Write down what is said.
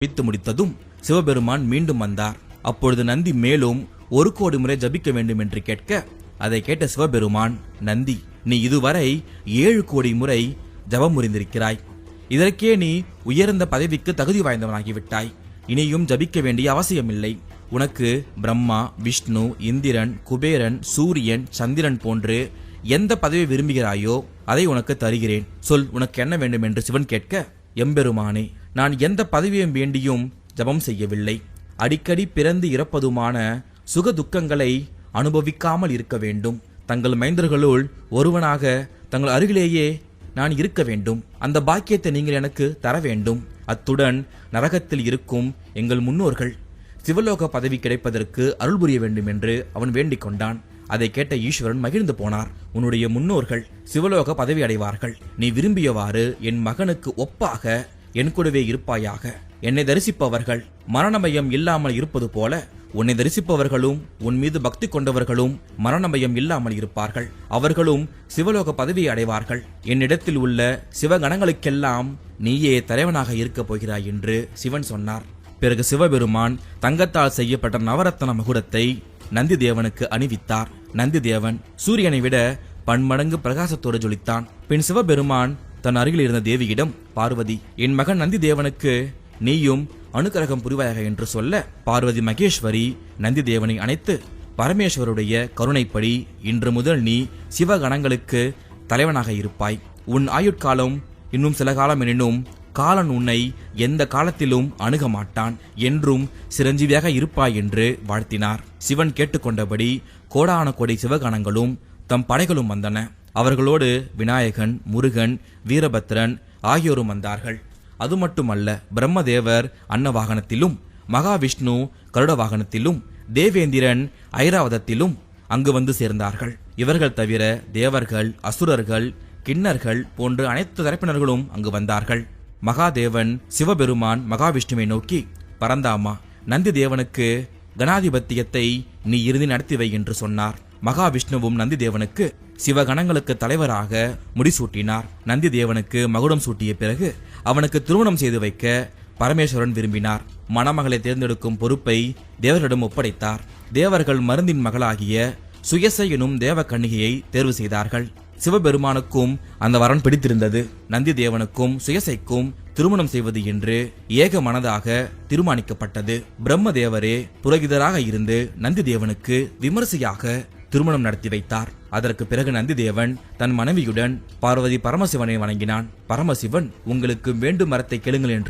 ஜபித்து முடித்ததும் சிவபெருமான் மீண்டும் வந்தார். அப்பொழுது நந்தி மேலும் 1 கோடி முறை ஜபிக்க வேண்டும் என்று கேட்க, அதை கேட்ட சிவபெருமான், நந்தி, நீ இதுவரை 7 கோடி முறை ஜபம் புரிந்திருக்கிறாய். இதற்கே நீ உயர்ந்த பதவிக்கு தகுதி வாய்ந்தவனாகிவிட்டாய். இனியும் ஜபிக்க வேண்டிய அவசியமில்லை. உனக்கு பிரம்மா, விஷ்ணு, இந்திரன், குபேரன், சூரியன், சந்திரன் போன்று எந்த பதவி விரும்புகிறாயோ அதை உனக்கு தருகிறேன். சொல், உனக்கு என்ன வேண்டும் என்று சிவன் கேட்க, எம்பெருமானே, நான் எந்த பதவியும் வேண்டியும் ஜபம் செய்யவில்லை. அடிக்கடி பிறந்து இறப்பதுமான சுக துக்கங்களை அனுபவிக்காமல் இருக்க வேண்டும். தங்கள் மைந்தர்களுள் ஒருவனாக தங்கள் அருகிலேயே நான் இருக்க வேண்டும். அந்த பாக்கியத்தை நீங்கள் எனக்கு தர வேண்டும். அத்துடன் நரகத்தில் இருக்கும் எங்கள் முன்னோர்கள் சிவலோக பதவி கிடைப்பதற்கு அருள் புரிய வேண்டும் என்று அவன் வேண்டிக் கொண்டான். அதை கேட்ட ஈஸ்வரன் மகிழ்ந்து போனார். உன்னுடைய முன்னோர்கள் சிவலோக பதவி அடைவார்கள். நீ விரும்பியவாறு என் மகனுக்கு ஒப்பாக என் கூடவே இருப்பாயாக. என்னை தரிசிப்பவர்கள் மரணமயம் இல்லாமல் இருப்பது போல உன்னை தரிசிப்பவர்களும் உன் மீது பக்தி கொண்டவர்களும் மரணமயம் இல்லாமல் இருப்பார்கள். அவர்களும் சிவலோக பதவியை அடைவார்கள். என்னிடத்தில் உள்ள சிவகணங்களுக்கெல்லாம் நீயே தலைவனாக இருக்கப் போகிறாய் என்று சிவன் சொன்னார். பிறகு சிவபெருமான் தங்கத்தால் செய்யப்பட்ட நவரத்ன மகுடத்தை நந்தி தேவனுக்கு அணிவித்தார். நந்தி தேவன் சூரியனை விட பன்மடங்கு பிரகாசத்தோடு ஜொலித்தான். பின் சிவபெருமான் தன் அருகில் இருந்த தேவியிடம், பார்வதி, என் மகன் நந்தி தேவனுக்கு நீயும் அனுக்கிரகம் புரிவாயாக என்று சொல்ல, பார்வதி மகேஸ்வரி நந்தி தேவனை அணைத்து, பரமேஸ்வருடைய கருணைப்படி இன்று முதல் நீ சிவகணங்களுக்கு தலைவனாக இருப்பாய். உன் ஆயுட்காலம் இன்னும் சில காலம் எனினும் காலன் உன்னை எந்த காலத்திலும் அணுக மாட்டான், என்றும் சிரஞ்சீவியாக இருப்பாய் என்று வாழ்த்தினார். சிவன் கேட்டுக்கொண்டபடி கோடான கோடி சிவகணங்களும் தம் படைகளும் வந்தன. அவர்களோடு விநாயகன், முருகன், வீரபத்ரன் ஆகியோரும் வந்தார்கள். அது மட்டுமல்ல, பிரம்மதேவர் அன்ன வாகனத்திலும், மகாவிஷ்ணு கருட வாகனத்திலும், தேவேந்திரன் ஐராவதத்திலும் அங்கு வந்து சேர்ந்தார்கள். இவர்கள் தவிர தேவர்கள், அசுரர்கள், கிண்ணர்கள் போன்ற அனைத்து தரப்பினர்களும் அங்கு வந்தார்கள். மகாதேவன் சிவபெருமான் மகாவிஷ்ணுவை நோக்கி, பரந்தாமா, நந்தி தேவனுக்கு கணாதிபத்தியத்தை நீ இறுதி நடத்திவை என்று சொன்னார். மகாவிஷ்ணுவும் நந்தி தேவனுக்கு சிவகணங்களுக்கு தலைவராக முடிசூட்டினார். நந்தி தேவனுக்கு மகுடம் சூட்டிய பிறகு அவனுக்கு திருமணம் செய்து வைக்க பரமேஸ்வரன் விரும்பினார். மணமகளை தேர்ந்தெடுக்கும் பொறுப்பை தேவர்களிடம் ஒப்படைத்தார். தேவர்கள் மருந்தின் மகளாகிய சுயசை எனும் தேவ கன்னிகையை தேர்வு செய்தார்கள். சிவபெருமானுக்கும் அந்த வரன் பிடித்திருந்தது. நந்தி தேவனுக்கும் சுயசைக்கும் திருமணம் செய்வது என்று ஏக மனதாக தீர்மானிக்கப்பட்டது. பிரம்மதேவரே புரோகிதராக இருந்து நந்தி தேவனுக்கு விமரிசையாக திருமணம் நடத்தி வைத்தார். அதற்கு பிறகு நந்தி தேவன் தன் மனைவியுடன் பார்வதி பரமசிவனை வணங்கினான். பரமசிவன், உங்களுக்கு வேண்டும் வரத்தை கேளுங்கள் என்று